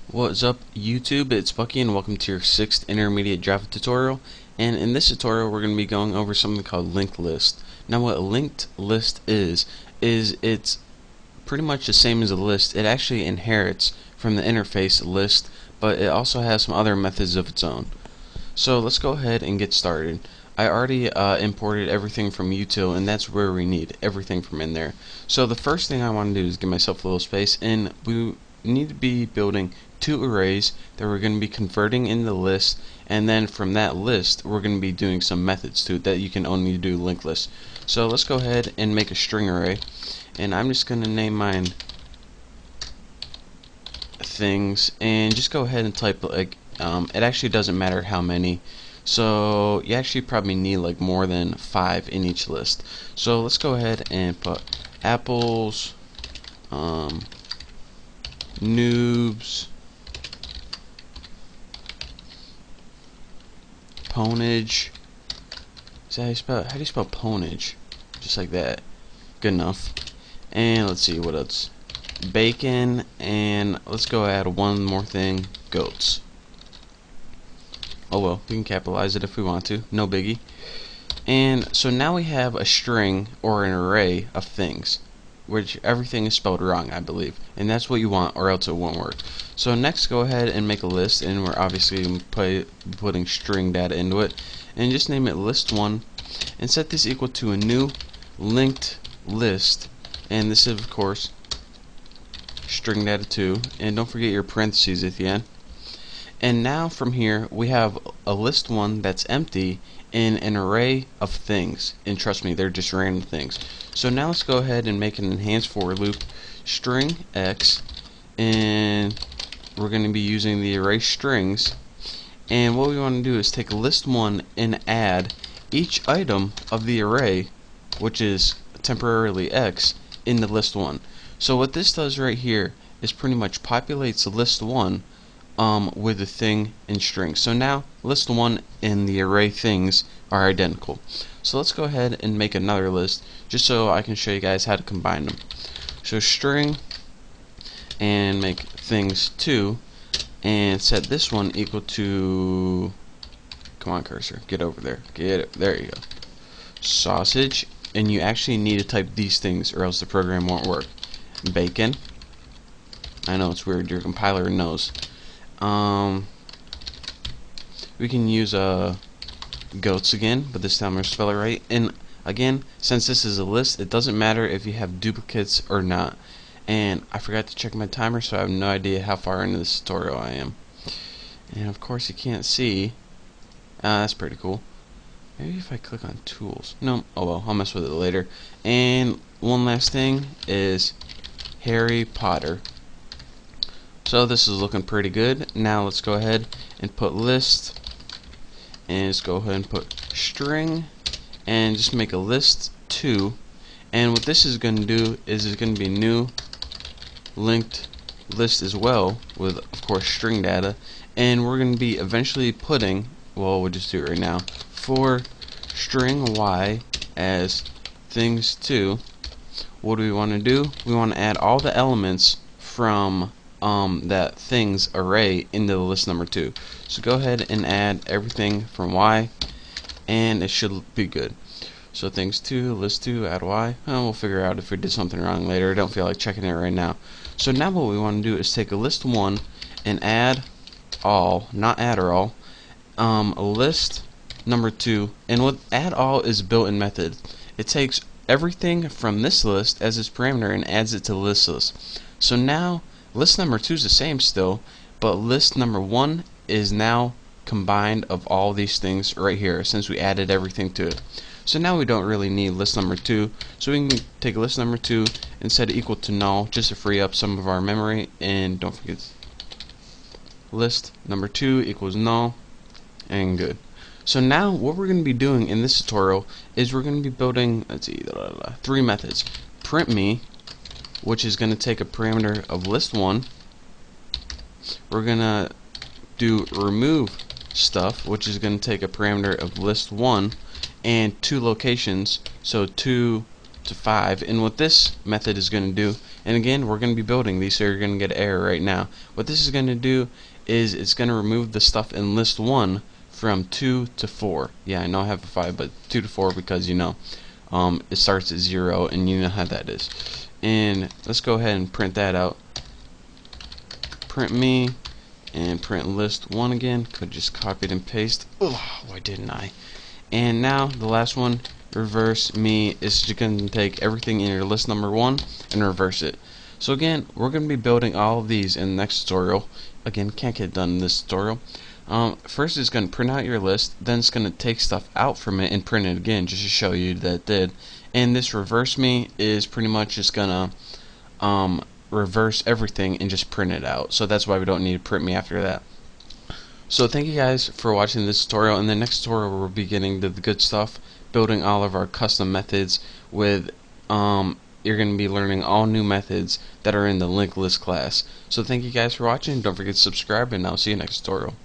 What's up YouTube, it's Bucky and welcome to your 6th intermediate Java tutorial. And in this tutorial we're going to be going over something called linked list. Now what a linked list is it's pretty much the same as a list. It actually inherits from the interface list, but it also has some other methods of its own. So let's go ahead and get started. I already imported everything from util, and that's where we need everything from in there. So the first thing I want to do is give myself a little space, and we need to be building two arrays that we're going to be converting into lists, and then from that list we're going to be doing some methods to it that you can only do linked lists. So let's go ahead and make a string array, and I'm just going to name mine things, and just go ahead and type like it actually doesn't matter how many. So you actually probably need like more than 5 in each list. So let's go ahead and put apples, noobs, ponage. Is that how you spell it? How do you spell ponage? Just like that. Good enough. And let's see what else. Bacon, and let's go add one more thing. Goats. Oh well, we can capitalize it if we want to. No biggie. And so now we have a string or an array of things, which everything is spelled wrong, I believe, and that's what you want, or else it won't work. So next, go ahead and make a list, and we're obviously putting string data into it, and just name it list1, and set this equal to a new linked list, and this is of course string data 2, and don't forget your parentheses at the end. And now from here we have a list1 that's empty in an array of things, and trust me, they're just random things. So now let's go ahead and make an enhanced for loop, string x, and we're going to be using the array strings, and what we want to do is take list1 and add each item of the array, which is temporarily x, in the list1. So what this does right here is pretty much populates list1 with the thing in strings. So now list1 and the array things are identical. So let's go ahead and make another list just so I can show you guys how to combine them. So string and make things 2 and set this one equal to, come on cursor, get over there, get it, there you go, sausage, and you actually need to type these things or else the program won't work. Bacon, I know it's weird, your compiler knows. We can use goats again, but this time we'll spell it right. And again, since this is a list, it doesn't matter if you have duplicates or not. And I forgot to check my timer, so I have no idea how far into this tutorial I am. And of course you can't see. That's pretty cool. Maybe if I click on tools. No, oh well, I'll mess with it later. And one last thing is Harry Potter. So this is looking pretty good. Now let's go ahead and put list, and let's go ahead and put string, and just make a list 2. And what this is going to do is it's going to be new linked list as well, with of course string data. And we're going to be eventually putting, well, we'll just do it right now, for string y as things 2. What do we want to do? We want to add all the elements from that things array into the list number 2. So go ahead and add everything from y, and it should be good. So things 2, list 2, add y. We'll figure out if we did something wrong later. I don't feel like checking it right now. So now what we want to do is take a list 1 and add all, not add or all, a list number 2, and what add all is a built-in method. It takes everything from this list as its parameter and adds it to the list. So now list number 2 is the same still, but list number 1 is now combined of all these things right here, since we added everything to it. So now we don't really need list number 2, so we can take list number 2 and set it equal to null just to free up some of our memory. And don't forget, list number 2 equals null, and good. So now what we're going to be doing in this tutorial is we're going to be building, let's see, 3 methods. Print me, which is going to take a parameter of list1. We're going to do remove stuff, which is going to take a parameter of list1 and 2 locations, so 2 to 5. And what this method is going to do And again, we're going to be building these, so you're going to get an error right now. What this is going to do is it's going to remove the stuff in list 1 from 2 to 4. Yeah, I know I have a 5, but 2 to 4 because, you know, it starts at 0, and you know how that is. And let's go ahead and print that out. Print me, and print list 1 again. Could just copy it and paste. Oh, why didn't I? And now the last one, reverse me, is just going to take everything in your list number 1 and reverse it. So again, we're going to be building all of these in the next tutorial. Again, can't get done in this tutorial. First it's going to print out your list, then it's going to take stuff out from it and print it again just to show you that it did. And this reverse me is pretty much just going to reverse everything and just print it out. So that's why we don't need to print me after that. So thank you guys for watching this tutorial. In the next tutorial we'll be getting to the good stuff, building all of our custom methods with you're going to be learning all new methods that are in the linked list class. So thank you guys for watching. Don't forget to subscribe, and I'll see you next tutorial.